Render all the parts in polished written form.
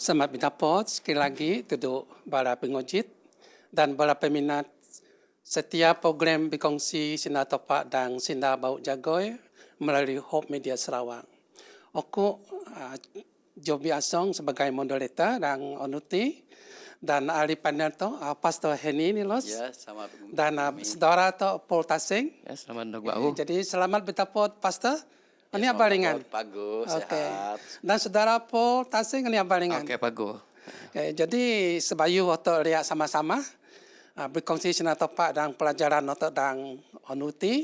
Selamat berdapat sekali lagi untuk para pengojit dan para peminat setiap program berkongsi Sinar Topak dan Sinar Baut Jagoy melalui Hope Media Sarawak. Aku Joby Asong sebagai moderator dan onuti dan ahli panel tu Pastor Henny Nilos. Ya, selamat dan saudara tu Paul Tasing. Ya, selamat nagwau. Jadi selamat berdapat Pastor. Ini apa ringan? Pago, sehat. Dan saudara Paul Tasing ini apa ringan? Oke, pago. Jadi sebayu untuk lihat sama-sama berkongsi Sinar Topak dan pelajaran untuk dan onuti.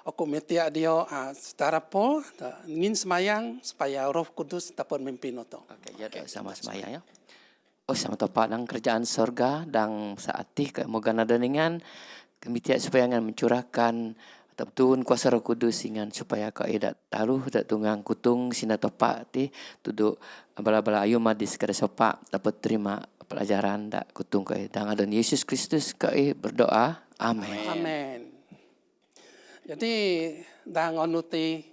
Aku minta dia saudara Paul ingin semayang supaya Roh Kudus dapat memimpin itu. Oke, jadi sama semayang ya. Oh, sama topak dan kerjaan surga dan saatih ke mogana deningan kami tiap supaya ngan mencurahkan Tun kuasa Roh Kudus ingan supaya kau edat taruh dak tunggang kutung Sinar Topak ti tuduk bala-bala ayu madis kada sopak dapat terima pelajaran dak kutung kau dan adon Yesus Kristus kau berdoa. Amin. Amin. Jadi dan onuti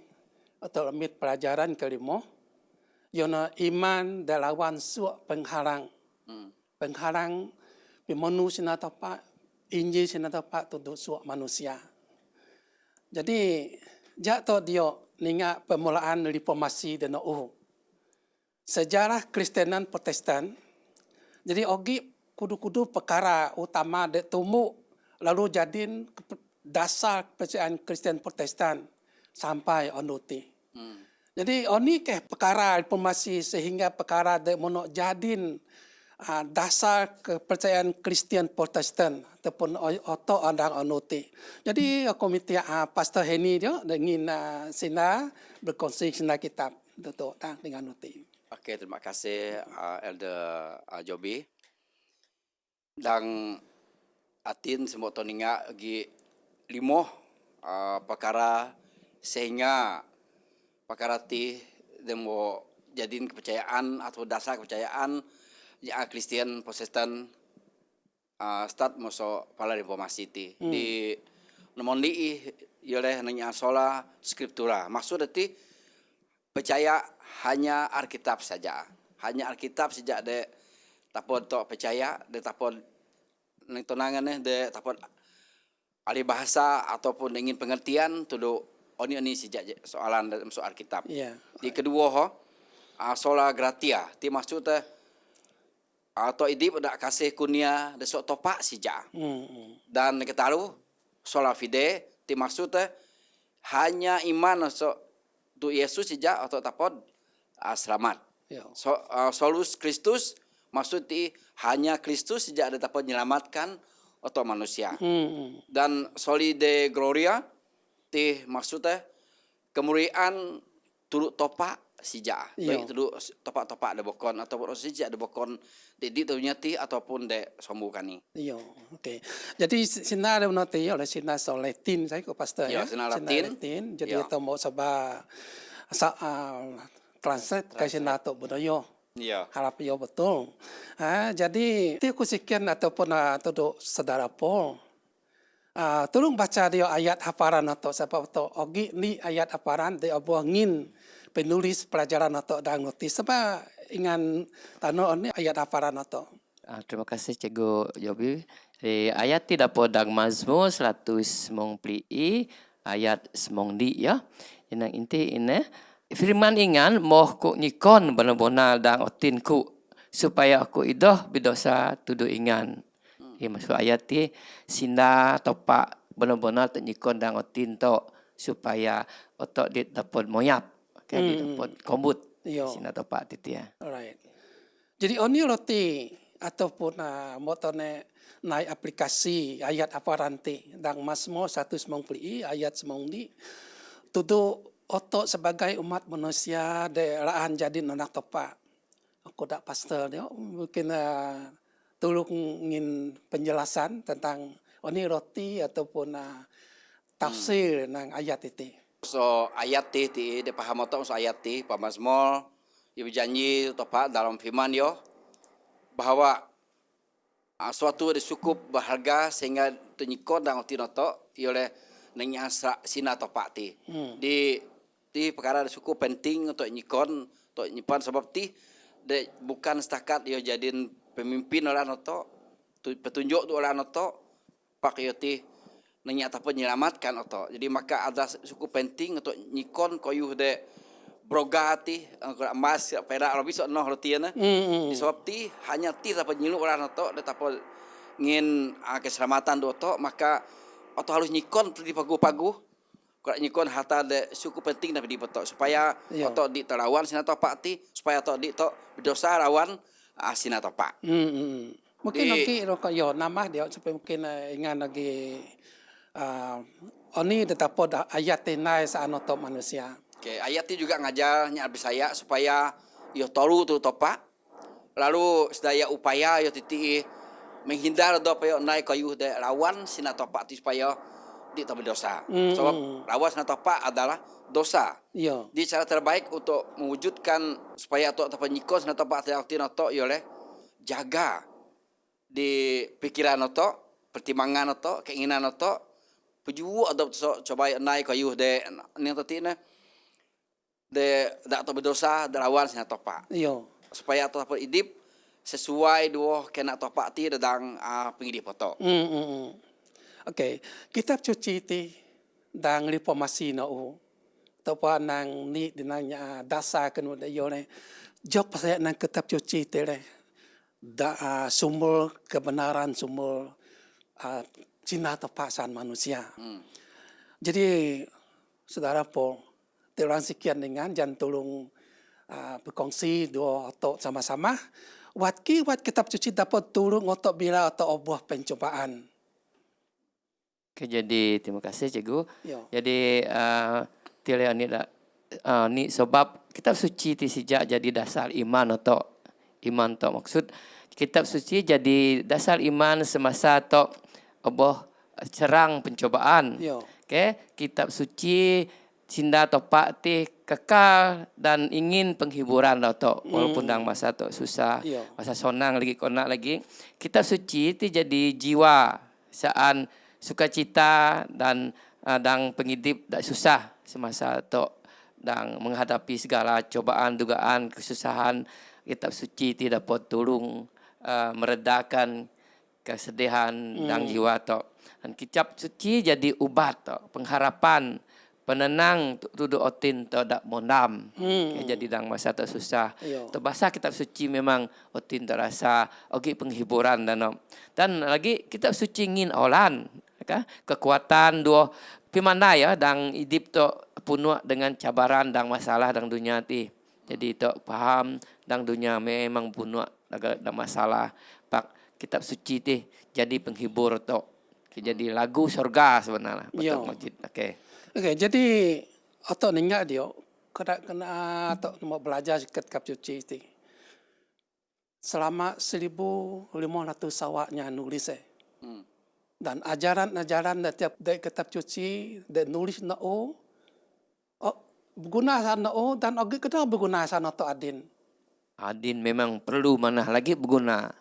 atau lemit pelajaran kelima yana iman dalawan suak penghalang. Penghalang pemenu Sinar Topak, Injil Sinar Topak tuduk suak manusia. Jadi, jatuh dia ningat permulaan reformasi dan sejarah Kristenan Protestan. Jadi, ogi kudu-kudu perkara utama dek tumbuh lalu jadiin dasar kepercayaan Kristen Protestan sampai onuti. Jadi, oni ke perkara reformasi sehingga perkara dek monok jadiin dasar kepercayaan Kristen Protestan ataupun oto andang onuti. Jadi komite Pastor Henny dia ingin sina berkongsi sina kitab itu dengan onuti. Oke, terima kasih Elder Joby. Dan atin semua toninga gi limo perkara sehingga perkara ti demo jadiin kepercayaan atau dasar kepercayaan ya Kristen Protestan start moso pala reformasi ti di nomon di oleh nanya sola skriptura maksud itu percaya hanya Alkitab saja sejak de tapon to percaya de tapon nang tonangan de tapon ahli bahasa ataupun ingin pengertian tudu oni sejak soalan soal Alkitab. Yeah. Di kedua sola gratia ti maksud atau ini pada kasih kunia desok topak sija. Dan kita tahu sola fide ti maksudnya hanya iman so tu Yesus sija atau tapod selamat. Solus Kristus maksud ti hanya Kristus sija ada tapod menyelamatkan atau manusia. Dan soli de gloria ti maksudnya kemuliaan turut topak sija. Baik itu topak-topak ada bokon ataupun sija ada bokon di nyati ataupun de sombukani. Iya, oke. Jadi sinar noti oleh sinar Latin saya ke pastor ya. Sinar Latin. Jadi itu mau coba translate ke sinar tu budaya. Iya. Harap ya betul. Jadi aku sekian ataupun tuduk saudara Paul. Tolong baca dia ayat hafalan atau siapa atau ogi ni ayat hafalan dia buangin penulis pelajaran atau dan notis sebab ingan tano ini ayat hafalan atau. Terima kasih Cikgu Joby. Ayat tidak podang Mazmur 100 ayat semongdi ya. Inang inti ini firman ingan moh ku nyikon benar-benar dan otinku supaya aku idoh bidosa tudu ingan. Maksud ayat ti sinda topak benar-benar nyikon dan otin to supaya otok dit dapat moyap. Kan dapat kombut. Sinda topak ti ya. Alright. Jadi oni roti ataupun motone naik aplikasi ayat aparanti dan Mazmur 190 ayat semongdi tudu otok sebagai umat manusia de raan jadi anak topak. Aku dak pastor dia mungkin tolong ingin penjelasan tentang oni roti ataupun tafsir nang ayat itu. So ayat ti de paham otok so ayat ti Mazmur ibu janji topak dalam firman yo bahwa suatu ada cukup berharga sehingga tunyikon dan otinoto oleh nanya sina topak ti. Di perkara ada cukup penting untuk nyikon untuk nyimpan sebab ti de bukan setakat yo jadiin pemimpin orang oto, petunjuk tu orang oto, pak yo ti nanya atau penyelamatkan oto. Jadi maka ada cukup penting untuk nyikon koyuh de brogati emas perak lebih sok noh rotiana. Disebab ti hanya ti dapat nyilu orang oto, de tapo ngin keselamatan do oto, maka oto harus nyikon di pagu-pagu. Kalau nyikon harta de cukup penting dapat dipotok supaya oto di terawan sinato pak ti supaya oto di to berdosa rawan sinato pak. Mungkin nanti rokok yo nama dia supaya mungkin ingat lagi oni tetapo ayat tenai saanoto manusia. Oke, ayat itu juga ngajarnya abis saya supaya yo toru tu topak. Lalu sedaya upaya yo titi menghindar do payo naik kayu de rawan sinato pak ti supaya di tak berdosa. Sebab lawas natopa adalah dosa. Iya. Di cara terbaik untuk mewujudkan supaya atau penyikos natopa hati nato oleh jaga di pikiran nato, pertimbangan nato, keinginan nato, pejuwu atau coba naik kayu de ning tatina de dak to berdosa derawan natopa. Iya. Supaya atau hidup sesuai duo kena topa ti dedang pengidip foto. Oke, kitab suci ti dang reformasi na o. Topa nang ni dinanya dasa kenu da yo ne. Jok pasaya nang kitab suci ti le. Sumber kebenaran, sumber cina tepasan manusia. Jadi saudara po, terang sekian dengan jangan tolong berkongsi dua atau sama-sama. Wat kitab suci dapat tolong untuk bila atau obuah pencobaan. Oke, jadi terima kasih Cikgu. Yo. Jadi tilian ni sebab kitab suci ti sejak jadi dasar iman atau iman to maksud kitab suci jadi dasar iman semasa to oboh serang pencobaan. Yo. Oke, kitab suci cinta topak ti kekal dan ingin penghiburan to walaupun dalam masa to susah, masa sonang lagi konak lagi. Kitab suci ti jadi jiwa saan sukacita dan pengidip dak susah semasa to dan menghadapi segala cobaan, dugaan, kesusahan. Kitab suci ti dapat tolong meredakan kesedihan dan jiwa to. Dan kitab suci jadi ubat to, pengharapan, penenang duduk otin to dak mondam. Jadi dalam masa to susah. To bahasa kitab suci memang otin terasa ogi penghiburan dan lagi kitab suci ngin olan kekuatan dua pimanda ya dan hidup to penuh dengan cabaran dan masalah dan dunia ti. Jadi to paham dan dunia memang penuh dengan masalah. Pak kitab suci ti jadi penghibur to. Jadi lagu surga sebenarnya. Betul masjid. Oke, jadi atau ningat dia kena atau mau belajar kitab suci ti. Selama 1,500 sawaknya nulis dan ajaran-ajaran setiap dari kitab suci dan nulis na berguna sana dan ogi kita berguna sana to adin. Adin memang perlu mana lagi berguna.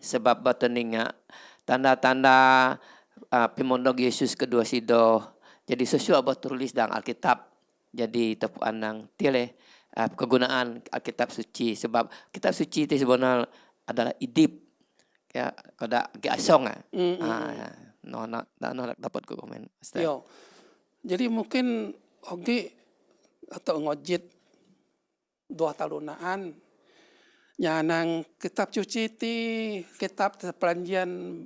Sebab bataninga tanda-tanda pimondok Yesus kedua sido. Jadi sesuai buat tulis dalam Alkitab. Jadi tepu anang tile kegunaan Alkitab suci. Sebab kitab suci itu sebenarnya adalah idip. Ya, kada asong dapat ku komen. Yo. Jadi mungkin ogi atau ngojit 2 tahunaan nyanang kitab suci ti kitab perjanjian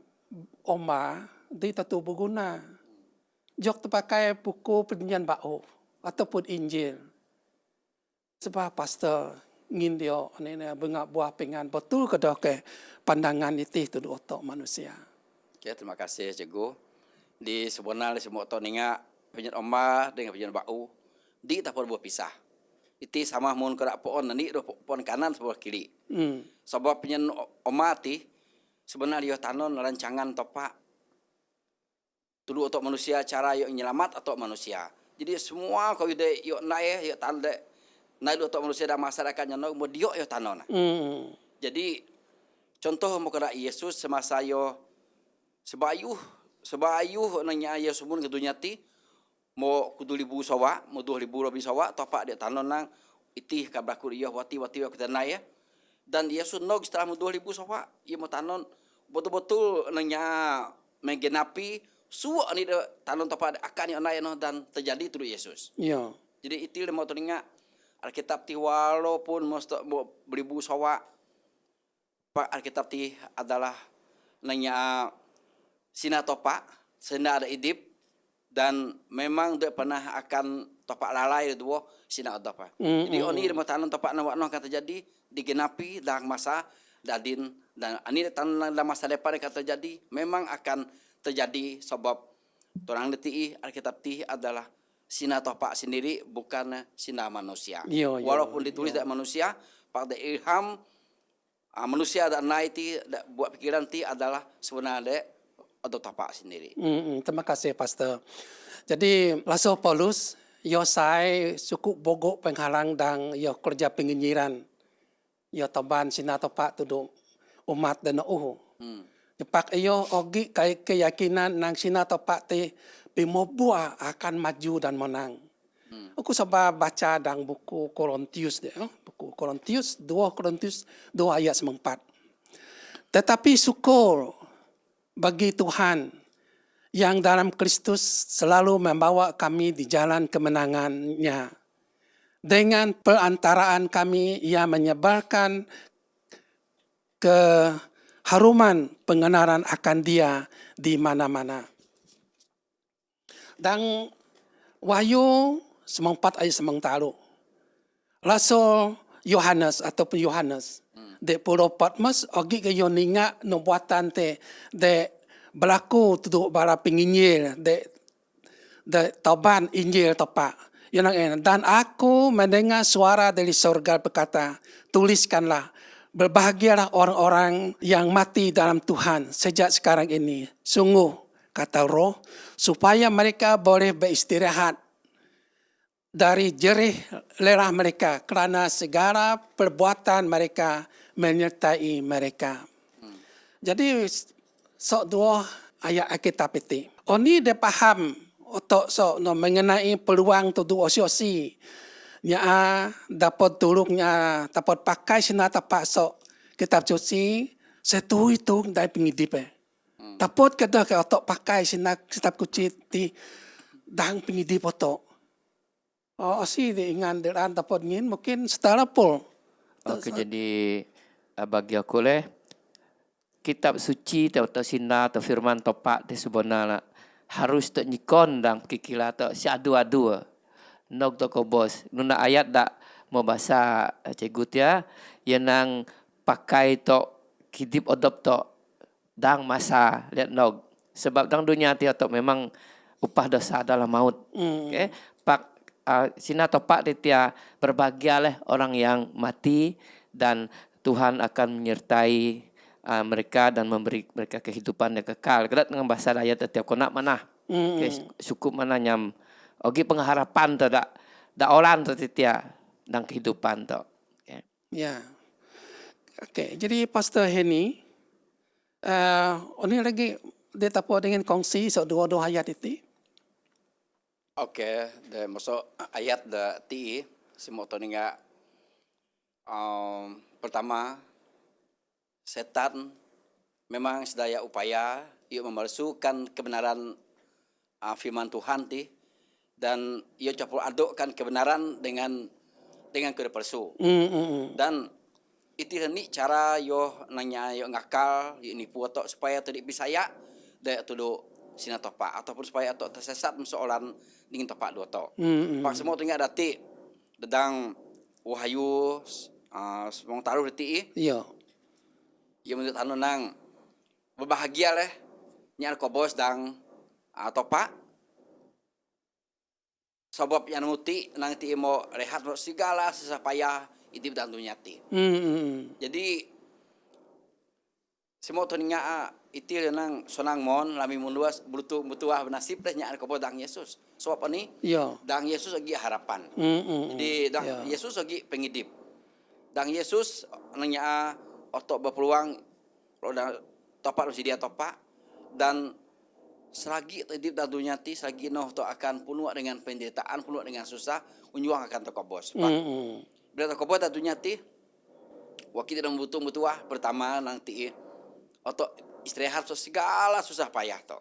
Oma di tentu berguna. Jok terpakai buku perjanjian baru ataupun Injil. Sebab pastor ngin dia ni bengak buah pengan betul ke pandangan itu untuk manusia. Oke, terima kasih Cikgu. Di sebenarnya semua tahun ninga penyan Oma dengan penyan bau di tak perlu pisah. Itu sama mun kerak pohon nanti pohon kanan sebelah kiri. Sebab penyan Oma ti sebenarnya tanon rancangan topak tudu untuk manusia cara yo nyelamat atau manusia. Jadi semua kau ide yo naik yo tanda naik untuk manusia dan masyarakatnya no mo dio yo tanon. Jadi contoh mo kerak Yesus semasa yo sebayuh nanya Yesus mun ke dunia ti mo kudu libu sawa, mo 2,000 lebih sawa topak dia tanon nang itih kabraku dia wati kita naik ya. Dan Yesus nog setelah 2000 sawa ia mau tanon betul-betul nanya menggenapi suwa ni tanon tepat akan ni onai no dan terjadi tu Yesus. Iya. Jadi itu mau telinga Alkitab ti walaupun mesti beribu sawa Pak Alkitab ti adalah nanya sina topa sina ada idip dan memang dia pernah akan topak lalai dua sina topa. Jadi oni mau tanon topak na akan terjadi digenapi dalam masa dadin dan ini dalam masa depan akan terjadi memang akan terjadi sebab orang deti Alkitab ti adalah sina topak sendiri bukan sina manusia. Iya, Walaupun ditulis dari manusia pada ilham manusia dan naik ti buat pikiran ti adalah sebenarnya atau tapak sendiri. Terima kasih Pastor. Jadi Rasul Paulus yo sai cukup bogok penghalang dan yo kerja penginjiran. Yo toban sina topak tu umat dan Jepak iyo ogi kai keyakinan nang sina topak te pimobua akan maju dan menang. Aku coba baca dalam buku Korintius deh, buku Korintius 2 Korintius 2 ayat 4. Tetapi syukur bagi Tuhan yang dalam Kristus selalu membawa kami di jalan kemenangannya. Dengan perantaraan kami, ia menyebarkan keharuman pengenalan akan dia di mana-mana. Dan Wahyu 4 ayat 9. Rasul Yohanes ataupun Yohanes de Pulau Patmos ogi ke yoninga nubuatan te de berlaku tuduk bara penginjil de toban Injil topak. Dan aku mendengar suara dari surga berkata, tuliskanlah, berbahagialah orang-orang yang mati dalam Tuhan sejak sekarang ini. Sungguh, kata Roh, supaya mereka boleh beristirahat dari jerih lelah mereka kerana segala perbuatan mereka menyertai mereka. Jadi sok dua ayat Alkitab itu. Oni dia faham otok sok no mengenai peluang tu dua osi. Nya dapat tulungnya dapat pakai sina tapak sok kitab suci setu itu dari pengidip. Dapat kada ke otok pakai sina kitab suci di dang pengidip otok. Osi diingat deran dapat ngin mungkin setara pol. Oke, jadi bagi aku kitab suci atau sina atau firman topak di sebenarnya harus tak nyikon dan kikila atau si adu-adu. Nok toko bos. Nuna ayat dak mau bahasa cegut ya. Yang nang pakai tok kidip odop tok dang masa lihat nok. Sebab dang dunia ti tok memang upah dosa adalah maut. Okay? Pak sina topak dia berbahagialah orang yang mati dan Tuhan akan menyertai mereka dan memberi mereka kehidupan yang kekal. Kedat dengan bahasa ayat setiap konak mana. Okay, cukup mana nyam. Ogi pengharapan tu dak orang tu titia dan kehidupan tu. Okay. Ya. Okey, jadi Pastor Henny ini lagi dia tahu dengan kongsi dua ayat itu. Oke, de masuk ayat de ti semua toninga pertama setan memang sedaya upaya ia memalsukan kebenaran firman Tuhan ti dan ia campur adukkan kebenaran dengan kebenaran palsu. Dan itu ni cara yo nanya yo ngakal yo nipu atau supaya tadi bisa ya de tudu sina topak ataupun supaya atau tersesat soalan dingin topak dua to. Pak semua tinggal dati dedang Wahyu semong taruh deti. Iya. Ia menurut anu nang berbahagia leh nyar kobos dang topak. Sebab yang muti nang ti mo rehat segala sesapaya itu dan dunyati. Jadi semua toninga itu nang sonang mon lami munduas butuah nasib teh nya kobos dang Yesus. Sebab ani? Iya. Dang Yesus lagi harapan. Jadi dang Yesus lagi pengidip. Dang Yesus nanya otok berpeluang kalau topak masih dia topak dan selagi hidup dan dunyati selagi noh to akan penuh dengan penderitaan, penuh dengan susah, unjuang akan terkobos. Bila terkobos dan dunyati Waktu kita butuh pertama nanti atau istirahat so segala susah payah to.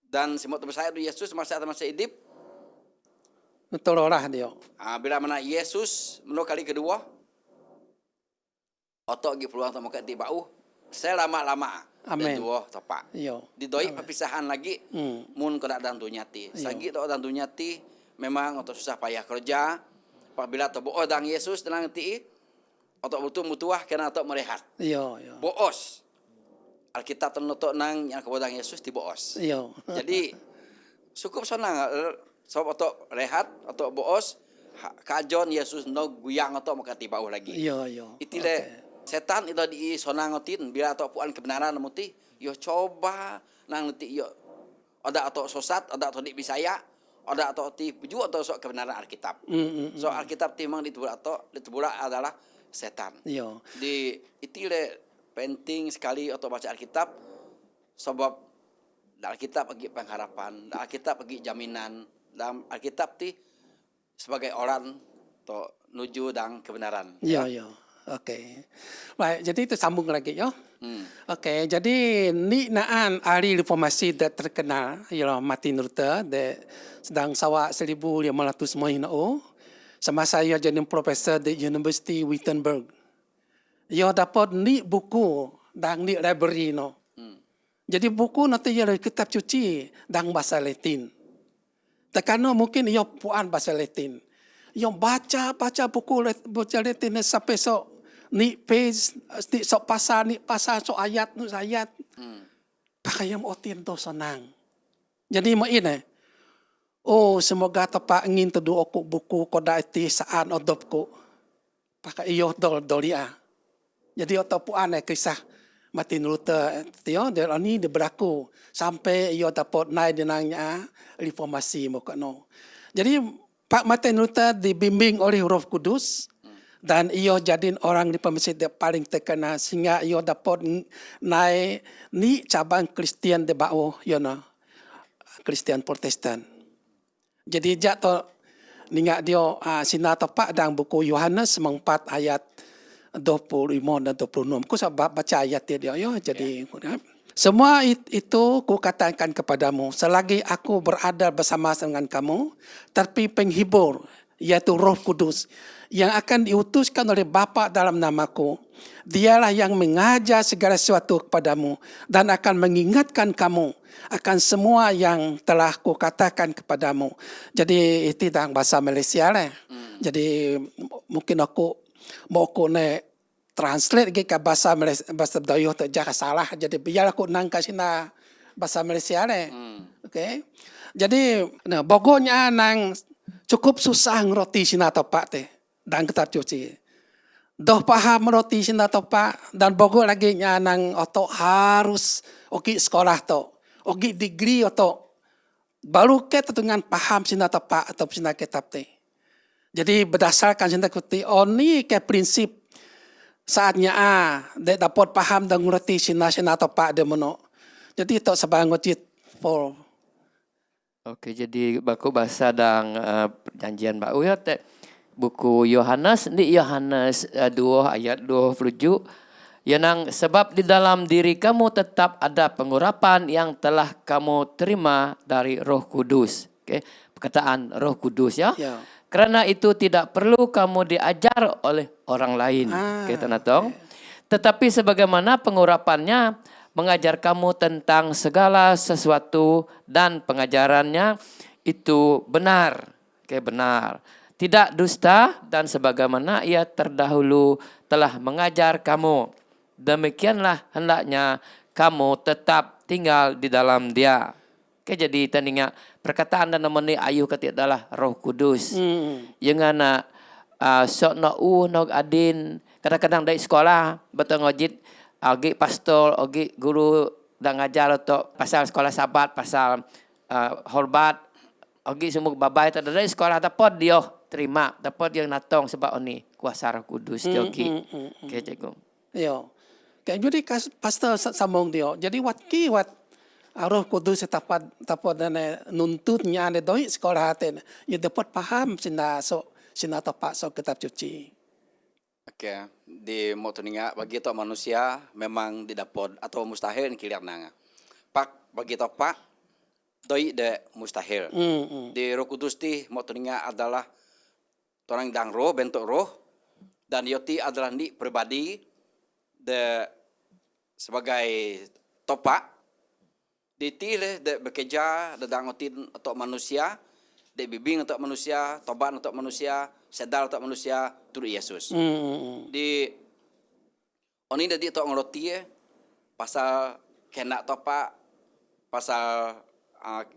Dan semua teman saya Yesus masa hidup. Betul orang dia. Bila mana Yesus menurut kali kedua, atau lagi peluang untuk makan bau, saya lama-lama. Amin. Dan dua tepat. Yo. Didoi perpisahan lagi, mun kena dan tunyati. Sagi to dan tunyati memang atau susah payah kerja. Apabila to boos dang Yesus tenang ti, atau butuh kena atau merehat. Yo. Boos. Alkitab tenutuk nang yang kebodang Yesus di boos. Yo. Jadi cukup senang sebab atau rehat atau boos kajon Yesus no guyang atau makati bau lagi. Yo. Itile setan itu di sonangotin bila atau puan kebenaran muti yo coba nang nuti yo ada atau sosat ada atau di bisaya ada atau ti puju atau sok kebenaran Alkitab. So Alkitab timang ditubula adalah setan. Yo. Di itile penting sekali atau baca Alkitab sebab Alkitab bagi pengharapan, Alkitab bagi jaminan, dalam Alkitab ti sebagai orang to nuju dan kebenaran. Yo. Oke. Baik, jadi itu sambung lagi yo. Oke, jadi ni naan ahli reformasi dat terkenal ialah Martin Luther sedang sawak 1500 mahina semasa ia jadi profesor di University Wittenberg. Ia dapat ni buku dan ni library no. Jadi buku nanti ia dari kitab suci dan bahasa Latin. Tekano mungkin ia puan bahasa Latin. Ia baca buku bahasa Latin sampai ni page ni sok pasal sok ayat nu ayat. Pakai yang otin tu senang. Jadi mau ini. Oh semoga tepat ingin tedu aku buku koda iti saan odopku. Pakai iyo dolia. Jadi atau puan kisah Martin Luther tio dia ni dia berlaku sampai iyo dapat naik denangnya reformasi mukano. Jadi Pak Martin Luther dibimbing oleh Roh Kudus dan ia jadi orang di pemasjid yang paling terkenal sehingga ia dapat naik ni cabang Kristian di bawah Kristian Protestan. Jadi jatuh ningat dia sinar tepat dalam buku Yohanes 4 ayat 25 dan 26. Aku sebab baca ayat dia jadi semua itu ku katakan kepadamu selagi aku berada bersama dengan kamu, tapi penghibur yaitu Roh Kudus yang akan diutuskan oleh Bapa dalam namaku. Dialah yang mengajar segala sesuatu kepadamu dan akan mengingatkan kamu akan semua yang telah kukatakan kepadamu. Jadi itu dalam bahasa Malaysia lah. Jadi mungkin aku mau translate ke bahasa Malaysia, bahasa Melayu tak salah. Jadi biar aku nang kasih bahasa Malaysia lah. Okay. Jadi pokoknya nang cukup susah ngerti sina topak teh dan kitab suci. Dah paham roti sina topak dan pokok lagi nang otok harus oki sekolah to, oki degree otok baru kita dengan paham sina topak atau sina kitab teh. Jadi berdasarkan sina kuti ni ke prinsip saatnya dia dapat paham dan ngerti sina topak dia mono. Jadi itu sebab ngocit for. Oke, jadi baku bahasa dan perjanjian baru ya teh buku Yohanes di Yohanes 2 ayat 27 yang sebab di dalam diri kamu tetap ada pengurapan yang telah kamu terima dari Roh Kudus. Oke, perkataan Roh Kudus ya. Karena itu tidak perlu kamu diajar oleh orang lain. Kita natong. Tetapi sebagaimana pengurapannya mengajar kamu tentang segala sesuatu dan pengajarannya itu benar. Oke, benar. Tidak dusta dan sebagaimana ia terdahulu telah mengajar kamu. Demikianlah hendaknya kamu tetap tinggal di dalam dia. Oke, jadi tandingnya perkataan dan namanya ayuh ketik adalah Roh Kudus. Yang anak sok nok adin kadang-kadang dari sekolah betul ngojit ogi pastor, ogi guru dan ngajar untuk pasal sekolah sabat, pasal horbat, ogi semua babai tak dari sekolah dapat dia terima, dapat dia natong sebab ini kuasa Roh Kudus dia ogi. Oke, cikgu. Yo. Kayak jadi pastor sambung dia. Jadi wat Roh Kudus dapat nuntutnya ada doi sekolah hati. Ya dapat paham sina topak so kitab suci. Oke, di motoninga bagi to manusia memang didapod atau mustahil kilian nanga. Pak bagi to pak doi de mustahil. Di Roh Kudus ti motoninga adalah orang dang roh bentuk roh dan yoti adalah di pribadi de sebagai topak ditile de bekerja de dangotin untuk manusia de bibing untuk manusia toban untuk manusia sedal untuk manusia turu Yesus di oni dadi untuk ngeroti pasal kena topak pasal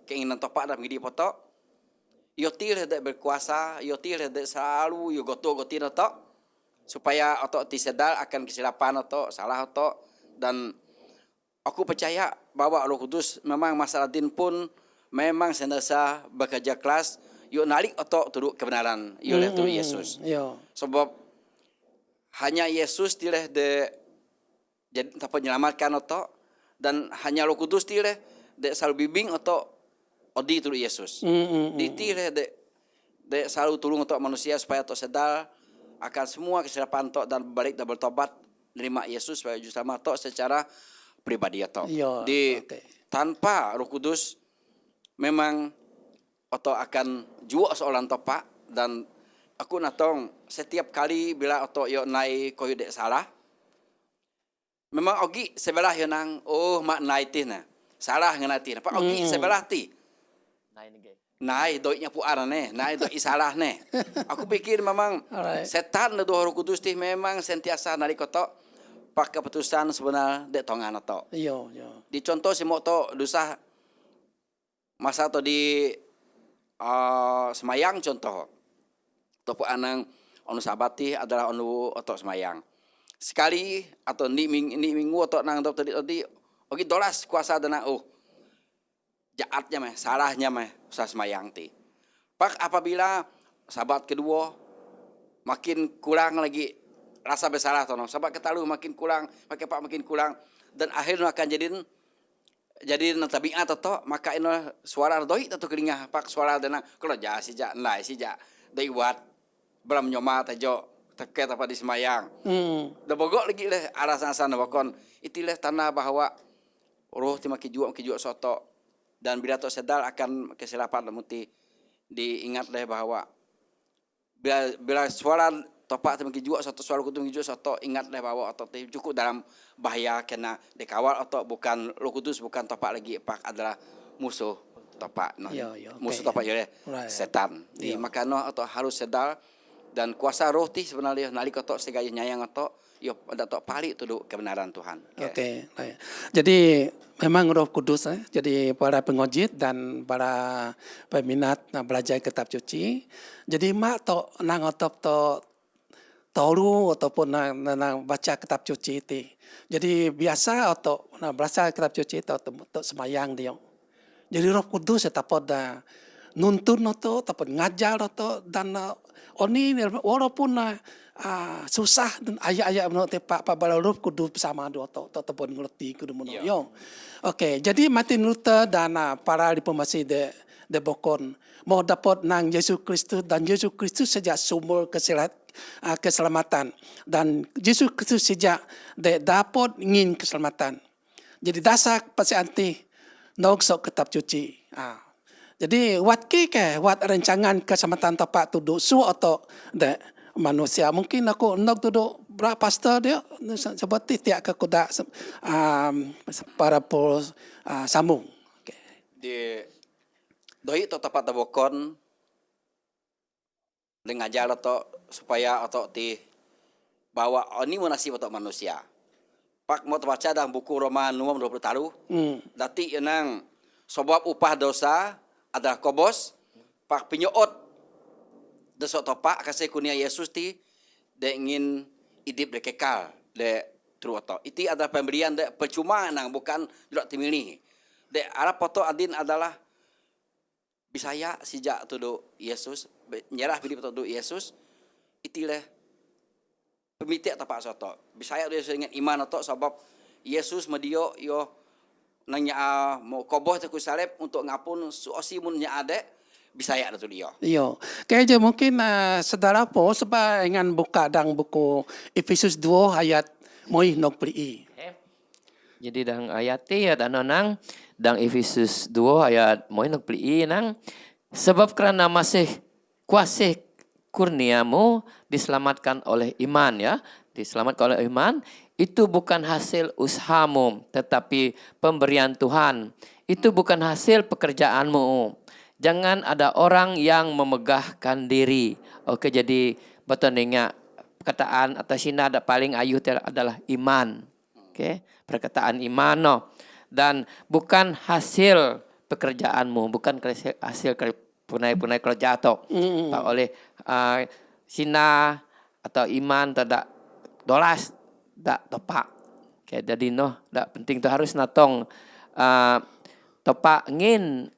keinginan topak dan gidi foto yoti de berkuasa yoti de selalu yo goto-gotin to supaya otok ti sedal akan kesilapan otok salah otok dan aku percaya bahwa Roh Kudus memang masalah din pun memang senasa bekerja keras yuk nalik otok turut kebenaran yuk turut Yesus. Sebab hanya Yesus tileh de jadi dapat menyelamatkan otok dan hanya Roh Kudus tileh de selalu bimbing otok odi turut Yesus. Ditileh de selalu tulung otok manusia supaya otok sedal akan semua kesilapan otok dan balik dan bertobat menerima Yesus supaya juru selamat otok secara pribadi atau tanpa Roh Kudus memang atau akan jua seorang topak dan aku natong setiap kali bila atau yo naik koyo dek salah memang ogi sebelah yo nang mak naik ti na salah ngenati pak ogi sebelah ti naik doinya pu arane naik doi salah ne aku pikir memang setan na Roh Kudus ti memang sentiasa nari kotok pak keputusan sebenar dek tongan atau di contoh si moto dosa masa atau di semayang contoh topo anang onu sabati adalah onu atau semayang sekali atau ni minggu atau nang tadi oke dolas kuasa dana jaatnya mah salahnya mah usah semayang ti pak apabila sabat kedua makin kurang lagi rasa bersalah tono sebab ketalu makin kurang pakai pak makin kurang dan akhirnya akan jadi tabiat atau maka ini suara doi atau kelingah pak suara dana kalau jah sijak nai sijak doi buat beram nyoma tejo teket apa di semayang dah bogok lagi leh arah sana bakon itilah tanah bahwa roh ti maki jua soto dan bila to sedal akan kesilapan muti diingat leh bahwa bila suara topak teman juga satu soal kutung juga satu ingat leh bahwa atau cukup dalam bahaya kena dikawal atau bukan Roh Kudus bukan topak lagi pak adalah musuh topak musuh topak ya setan di makanya atau harus sedal dan kuasa roh ti sebenarnya nalik atau segaya nyayang atau yo ada tok pali tuh kebenaran Tuhan. Oke. Jadi memang Roh Kudus jadi para pengojit dan para peminat belajar kitab suci. Jadi mak tok nang otop tok tahu ataupun nang baca kitab suci itu. Jadi biasa atau baca kitab suci itu untuk semayang dia. Jadi Roh Kudus tetap pada nuntun atau ngajar atau dan oni walaupun susah dan ayat-ayat menurut pak bala Roh Kudus bersama dua atau pun ngerti kudu menurut yo. Oke, jadi Martin Luther dan para reformasi de Bokon mau dapat nang Yesus Kristus dan Yesus Kristus sejak sumber keselamatan dan Yesus Kristus sejak dapat ingin keselamatan. Jadi dasar pasianti nogsok kitab suci. Jadi wat rancangan keselamatan tapak tuduk su atau manusia mungkin aku nak tuduk berapa pastor dia seperti tiap kekuda para pol sambung. Di doi to tapat tabokon dengan ngajar atau supaya atau ti bahwa ini munasib untuk manusia. Pak mau baca dalam buku Roma 20 taruh. Dati enang sebab upah dosa adalah kobos. Pak penyoot dosa topak kasih kunia Yesus ti de ingin hidup de kekal de truoto. Itu adalah pemberian de percuma nang bukan tidak timilih. De arah foto adin adalah bisaya sejak tuduh Yesus nyerah hidup tuduh Yesus itilah pemitik tapak soto bisaya dia dengan iman atau sebab Yesus medio yo nanya mau koboh teku salib untuk ngapun suosimun nya ade Bisaya na tuliyo. Iyo. Kaya je mungkin saudara po sebab dengan buka dang buku Efesus 2 ayat moi nok pri. Jadi dang ayat ya dan nang dang Efesus 2 ayat moi nok pli nang sebab kerana masih kuasa kurniamu diselamatkan oleh iman ya, diselamatkan oleh iman itu bukan hasil usahamu tetapi pemberian Tuhan. Itu bukan hasil pekerjaanmu. Jangan ada orang yang memegahkan diri. Oke, jadi betul dengar perkataan atau sina ada paling ayuh adalah iman. Oke, perkataan iman no. Dan bukan hasil pekerjaanmu, bukan hasil punai-punai kerja atau oleh sina atau iman tidak dolas tak tepak. Oke, jadi no, tak penting tu harus natong tepak ngin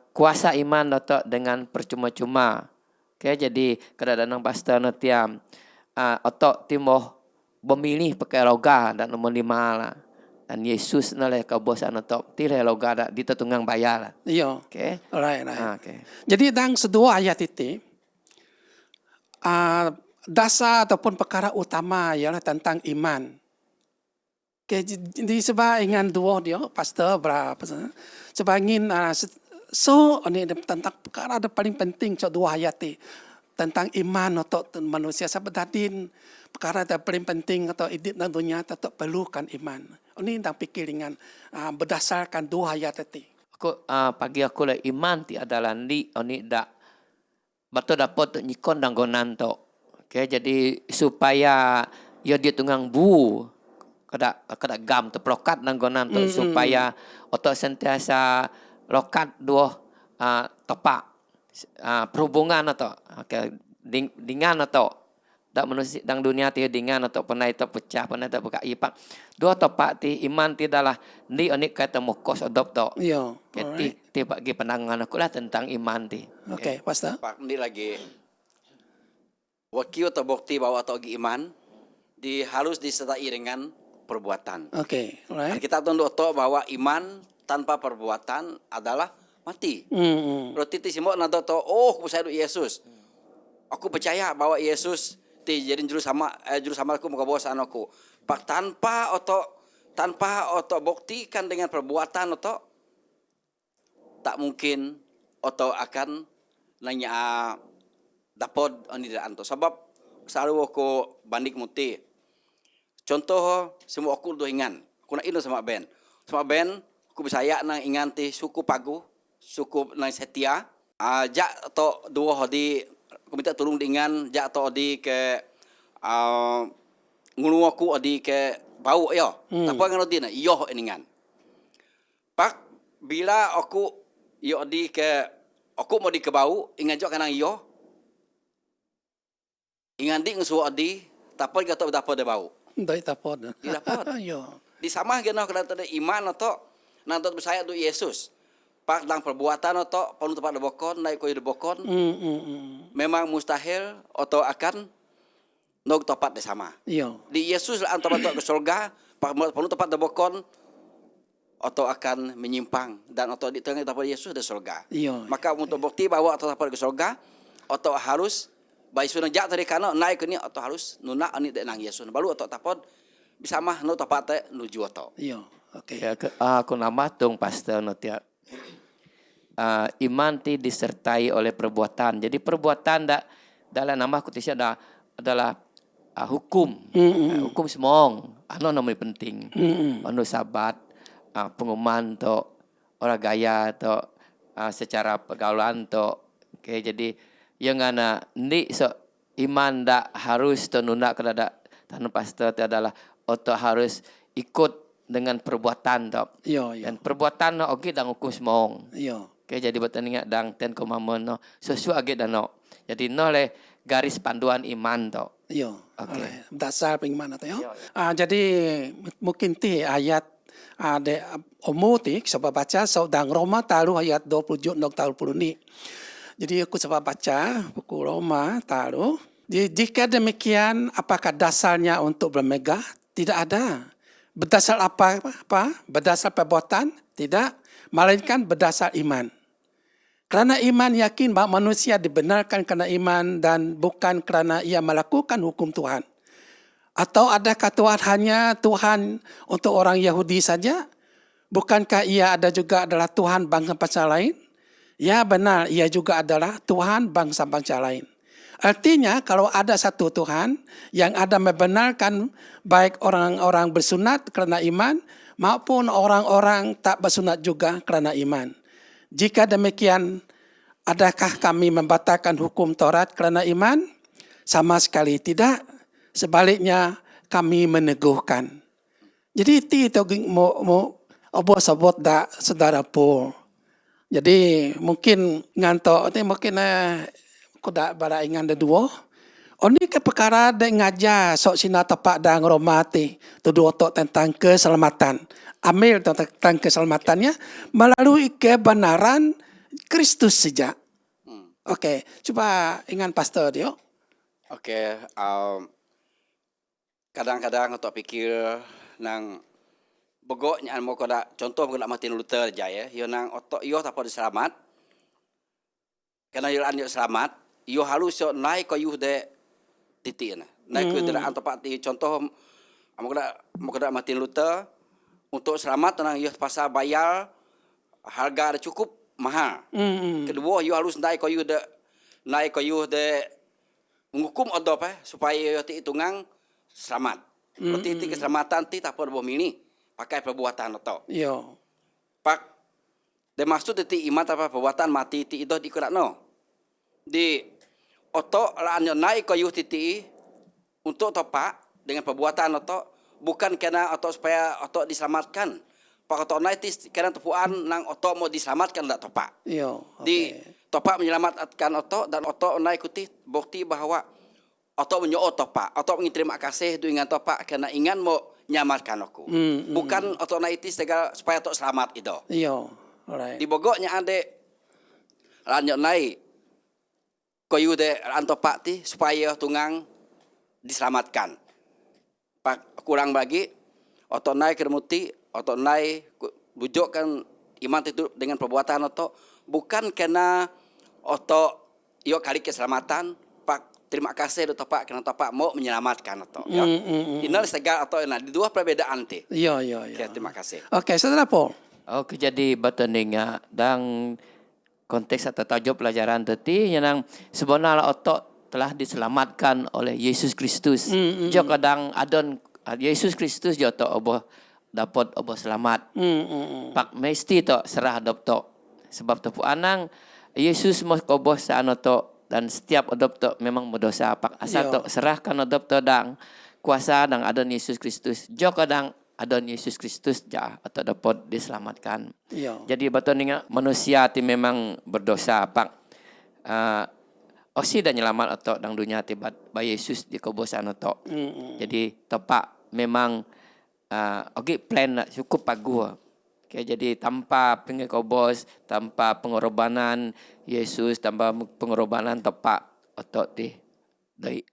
kuasa iman atau dengan percuma-cuma. Oke, jadi kadang-kadang pastor netiam otok timoh memilih pakai loga dan nomor 5 lah. Dan Yesus noleh kabosan otok tire loga dak ditetunggang bayar lah. Iya. Oke. Right. Oke. Jadi dang sedua ayat itu dasar ataupun perkara utama ialah tentang iman. Okay, jadi sebab ingin dua dia pastor berapa sebab ingin so ini tentang perkara ada paling penting so dua ayat ini tentang iman untuk manusia sebab tadi perkara yang paling penting atau hidup dalam dunia tetap perlukan iman. Ini tentang pikir dengan berdasarkan dua ayat itu. Aku pagi aku lah iman ti adalah ni oni dak betul dapat nyikon danggonan to. Oke, jadi supaya ya dia tunggang bu kada gam teplokat nanggonan to supaya otak sentiasa lokat dua tepak perhubungan atau dengan atau dak manusia dang dunia ti dengan atau pernah itu pecah pernah itu buka ipak dua tepak ti iman ti adalah ni onik kata mokos adop to. Iya. Ti bagi pandangan aku lah tentang iman ti. Oke, pastor. Pak ini lagi wakil atau bukti bahwa atau iman harus disertai dengan perbuatan. Oke, right. Kita tunduk bahwa iman tanpa perbuatan adalah mati. Berarti ti semua nanti tahu, oh aku percaya Yesus. Aku percaya bahwa Yesus jadi juru sama aku muka bosan aku. Pak tanpa oto buktikan dengan perbuatan oto tak mungkin oto akan nanya dapat ani anto. Sebab selalu aku bandik muti. Contoh semua aku do ingan. Aku nak ino sama Ben. Sama Ben aku bisaya nang ingan ti suku pagu, suku nang setia. Jak to dua hodi aku minta tolong dengan jak to di ke ngulu aku di ke bau yo. Tapi ngan di na yo iningan. Pak bila aku yo di ke aku mau di ke bau ingan jok kanang yo. Ingan di ngusu di tapi gak tau dapat de bau. Doi tapod. Di dapat. Yo. Di sama geno kada ada iman atau nanti percaya tu Yesus. Pak dang perbuatan atau panu tempat debokon naik koyo debokon. Memang mustahil atau akan nog tepat de sama. Yo. Di Yesus lah tempat ke surga, pak panu tempat debokon atau akan menyimpang dan atau di tengah tempat Yesus de surga. Yo. Maka untuk bukti bahwa atau tempat ke surga atau harus bayi sudah jak dari kana naik ni atau harus nuna ani de nang Yesus. Baru atau tapod bisa mah no tepat te nuju atau. Yo. Oke. Ya, aku nama tung pastor notia. Iman ti disertai oleh perbuatan. Jadi perbuatan dalam nama aku tisya adalah hukum. Hukum semong. Ano namanya penting. Anu sabat pengumuman to orang gaya to secara pergaulan to. Oke, jadi yang ana ni so iman dak harus to nunda kada tanpa pastor itu adalah atau harus ikut dengan perbuatan to. Yo. Dan perbuatan no oke dang hukum semong. Yo. Oke, jadi bertanding dang Ten Commandment no sesuai age dan no. Jadi no le garis panduan iman to. Yo. Oke. Dasar pengiman atau yo. Yo. Jadi mungkin ti ayat de omotik sebab baca dang Roma taruh ayat 27 nok 20 ni. Jadi aku sebab baca buku Roma taruh. Jika demikian, apakah dasarnya untuk bermegah? Tidak ada. Berdasar apa? Berdasar perbuatan? Tidak. Melainkan berdasar iman. Kerana iman yakin bahawa manusia dibenarkan kerana iman dan bukan kerana ia melakukan hukum Tuhan. Atau adakah Tuhan hanya Tuhan untuk orang Yahudi saja? Bukankah ia ada juga adalah Tuhan bangsa-bangsa lain? Ya benar, ia juga adalah Tuhan bangsa-bangsa lain. Artinya kalau ada satu Tuhan yang ada membenarkan baik orang-orang bersunat kerana iman maupun orang-orang tak bersunat juga kerana iman. Jika demikian, adakah kami membatalkan hukum Taurat kerana iman? Sama sekali tidak. Sebaliknya kami meneguhkan. Jadi itu mau sebut dak saudara Paul. Jadi mungkin ngantok mungkin kuda bara ingan dua. Oni ke perkara de ngajar sok sina tapak dang romati tuduh otok tentang keselamatan. Ambil tentang keselamatannya melalui kebenaran Kristus saja. Okey, coba ingat pastor dia. Okey, kadang-kadang untuk pikir nang begoknya mau kada contoh kada Martin Luther aja ya. Yo nang otok yo tak diselamat. Karena yo an yo selamat, yo halus yo naik ko yuh de titik na. Naik ko de antopak ti contoh mau kada Martin Luther untuk selamat nang yo pasal bayar harga ada cukup mahal. Kedua yo halus naik ko yuh de menghukum odop supaya yo ti hitungan selamat. Berarti ti keselamatan ti tak perlu milih pakai perbuatan atau. Yo. Pak de maksud ti iman apa perbuatan mati ti itu dikurakno. Di otok laan naik ko yuh titi untuk topak dengan perbuatan otok bukan karena otok supaya otok diselamatkan. Pak otok naik ti karena tepuan nang otok mau diselamatkan tak topak. Yo. Di topak menyelamatkan otok dan otok naik kuti bukti bahwa otok menyo topak. Otok terima kasih dengan topak karena ingan mau nyamatkan aku. Bukan otok naik ti supaya otok selamat itu. Yo. Alright. Di Bogornya ade lanjut naik koyu de antopak ti supaya tungang diselamatkan. Pak kurang bagi otok naik kermuti, otok naik bujukkan iman itu dengan perbuatan otok bukan karena otok yo kali keselamatan. Pak terima kasih do topak karena topak mau menyelamatkan otok. Ya. Inilah segar atau di dua perbedaan ti. Yo. Ya, terima kasih. Okey, saudara Paul. Oke, jadi batendinga dan konteks atau tajuk pelajaran tadi yang sebenarnya otak telah diselamatkan oleh Yesus Kristus. Jo kadang adon Yesus Kristus jo to oboh dapat oboh selamat. Pak mesti to serah adop to. Sebab tepu anang Yesus mau oboh sano to dan setiap adop to memang berdosa. Pak asal to serahkan adop to dang kuasa dang adon Yesus Kristus. Jo kadang adon Yesus Kristus ja atau dapat diselamatkan. Yo. Jadi betul ninga manusia ti memang berdosa pak. Osi dan nyelamat atau dang dunia ti ba Yesus di kobosan atau. Jadi tepak memang oke plan cukup pagu. Okay, jadi tanpa pengekobos, tanpa pengorbanan Yesus, tanpa pengorbanan tepak atau ti dari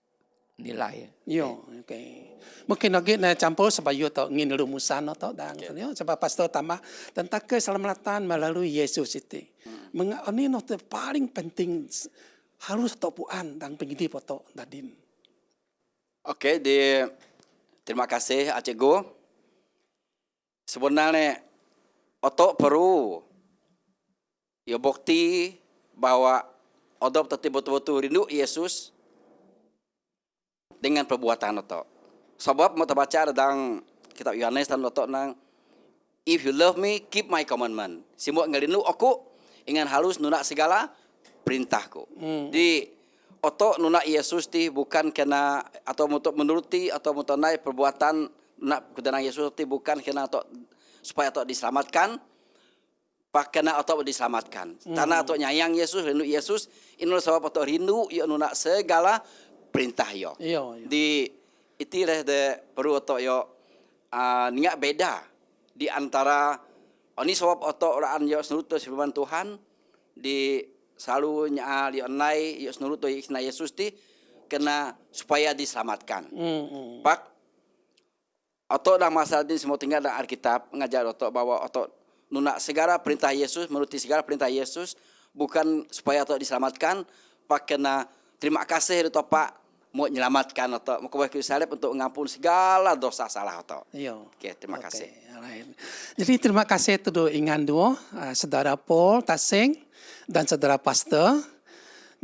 nilai. Yo, okey. Mungkin lagi nak campur sebab you tahu ngin rumusan atau dang sebab pastor tambah tentang keselamatan melalui Yesus itu. Ini nota paling penting harus topuan dan pengidip atau dadin. Oke, terima kasih Acego. Sebenarnya otok perlu ya bukti bahwa otok betul-betul rindu Yesus dengan perbuatan otok. Sebab mau terbaca dalam kitab Yohanes dan otok nang if you love me keep my commandment. Semua ngerindu aku ingin halus nunak segala perintahku. Di otok nunak Yesus ti bukan kena atau untuk menuruti atau untuk naik perbuatan nak kedenang Yesus ti bukan kena otok supaya otok diselamatkan. Pak kena otok diselamatkan. Karena otok nyayang Yesus, rindu Yesus, inilah sebab otok rindu yo nunak segala perintah yo. Di itilah de perlu otok yo niat beda di antara ini sebab otok orang yo senurut firman Tuhan di selalu nya li onai yo senurut na Yesus ti kena supaya diselamatkan. Pak otok dah masalah ini semua tinggal dalam Alkitab ngajar otok bahwa otok nunak segala perintah Yesus, menuruti segala perintah Yesus bukan supaya atau diselamatkan, Pak kena terima kasih atau Pak mau menyelamatkan atau mau kebaikan salib untuk mengampun segala dosa salah atau. Iya. Oke, terima kasih. Alright. Jadi terima kasih tu ingan dua, saudara Paul Tasing dan saudara Pastor.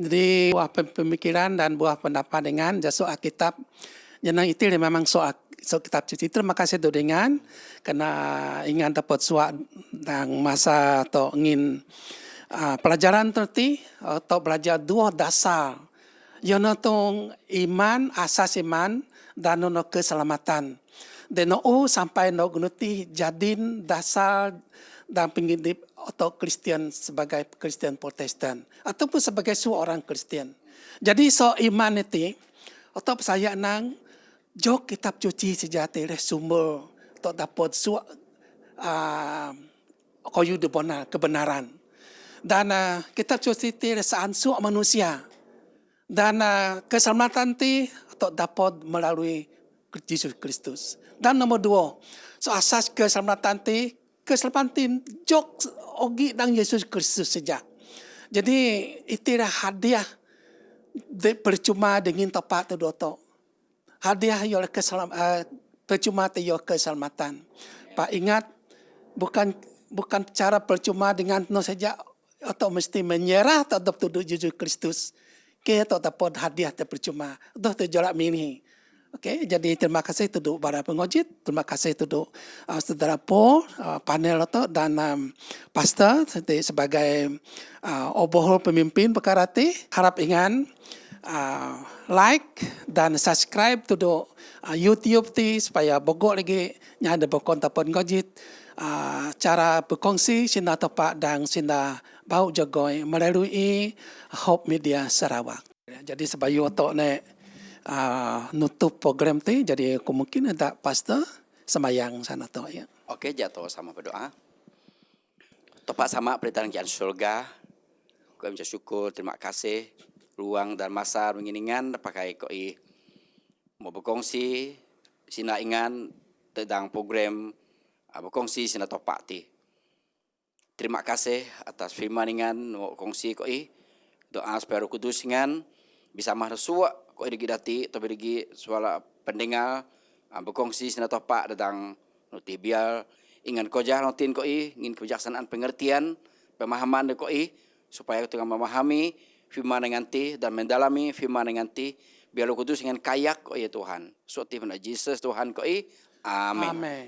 Jadi buah pemikiran dan buah pendapat dengan soal kitab. Yang itu memang soal kitab suci. Terima kasih tu dengan karena ingin dapat suat dan masa atau ingin pelajaran terti atau belajar dua dasar. Yang tong iman, asas iman dan no keselamatan. Dan no sampai no gunuti jadin dasar dan penghidup atau Kristen sebagai Kristen Protestan ataupun sebagai seorang Kristen. Jadi so iman itu atau saya nang jok kitab suci sejati sumber atau dapat koyu kebenaran. Dan kitab suci itu seansur manusia. Dan keselamatan itu dapat melalui Yesus Kristus. Dan nomor dua, so asas keselamatan itu jok ogi dan Yesus Kristus sejak. Jadi itu hadiah percuma dengan tepat itu doto. Hadiah yang percuma itu keselamatan. Pak ingat bukan cara percuma dengan no saja atau mesti menyerah terhadap tuduh Yesus Kristus. Kita dapat hadiah terpercuma. Dah terjolak mini. Okey, jadi terima kasih untuk para pengojit. Terima kasih untuk saudara Paul, panel itu dan pastor sebagai obohol pemimpin perkara ini. Harap ingat like dan subscribe untuk YouTube ini supaya bogok lagi nyada berkontak pengojit. Cara berkongsi sina tepat dan sina bau jagoi melalui Hope Media Sarawak. Jadi sebagai untuk nutup program tu, jadi aku mungkin ada pastor semayang sana tu ya. Oke, jatuh sama berdoa. Tepat sama perintah kerajaan surga. Kami bersyukur, terima kasih ruang dan masa menginingan pakai koi mau berkongsi sina ingan tentang program berkongsi sina topak ti. Terima kasih atas firman ingan mau kongsi koi. Doa supaya Roh Kudus ingan bisa mahasiswa koi digi dati atau digi suara pendengar berkongsi sina topak tentang nuti biar ingan koja notin koi ingin kebijaksanaan pengertian pemahaman de koi supaya kita memahami firman dengan ti dan mendalami firman dengan ti biar Roh Kudus ingin kayak koi Tuhan. Suatu nama Yesus Tuhan koi. Amin. Amin.